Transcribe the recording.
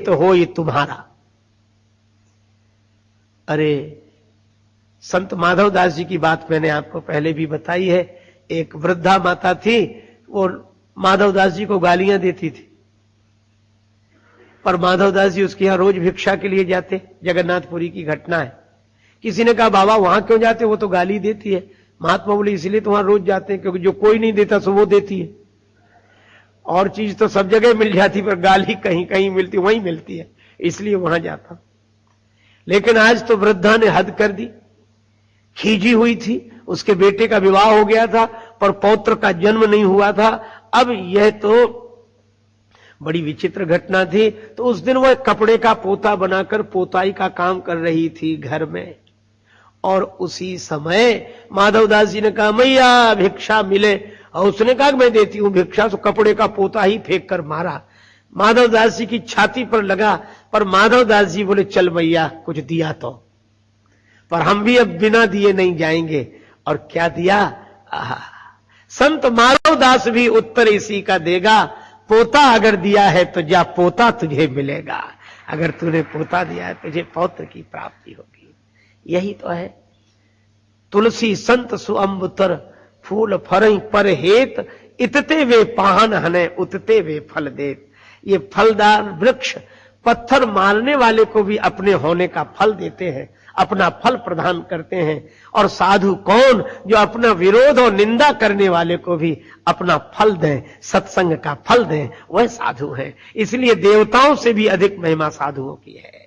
हित हो ये तुम्हारा। अरे संत माधवदास जी की बात मैंने आपको पहले भी बताई है। एक वृद्धा माता थी, वो माधवदास जी को गालियां देती थी, पर माधवदास जी उसके यहां रोज भिक्षा के लिए जाते। जगन्नाथपुरी की घटना है। किसी ने कहा बाबा वहां क्यों जाते, वो तो गाली देती है। महात्मा बोले इसलिए तो वहां रोज जाते हैं क्योंकि जो कोई नहीं देता सो वो देती है। और चीज तो सब जगह मिल जाती, पर गाली कहीं कहीं मिलती, वहीं मिलती है, इसलिए वहां जाता। लेकिन आज तो वृद्धा ने हद कर दी। खींची हुई थी, उसके बेटे का विवाह हो गया था पर पौत्र का जन्म नहीं हुआ था। अब यह तो बड़ी विचित्र घटना थी। तो उस दिन वह कपड़े का पोता बनाकर पोताई का काम कर रही थी घर में। और उसी समय माधवदास जी ने कहा मैया भिक्षा मिले, और उसने कहा मैं देती हूं भिक्षा। तो कपड़े का पोता ही फेंक कर मारा। माधवदास जी की छाती पर लगा, पर माधवदास जी बोले चल मैया कुछ दिया तो, पर हम भी अब बिना दिए नहीं जाएंगे। और क्या दिया? संत माधवदास भी उत्तर इसी का देगा, पोता अगर दिया है तो जा पोता तुझे मिलेगा। अगर तूने पोता दिया है तुझे पौत्र की प्राप्ति होगी। यही तो है। तुलसी संत सुअंबुतर फूल फरई पर हेत, इतते वे पाहन हने उतते वे फल देत। ये फलदार वृक्ष पत्थर मारने वाले को भी अपने होने का फल देते हैं, अपना फल प्रदान करते हैं। और साधु कौन? जो अपना विरोध और निंदा करने वाले को भी अपना फल दें, सत्संग का फल दें, वह साधु है। इसलिए देवताओं से भी अधिक महिमा साधुओं की है।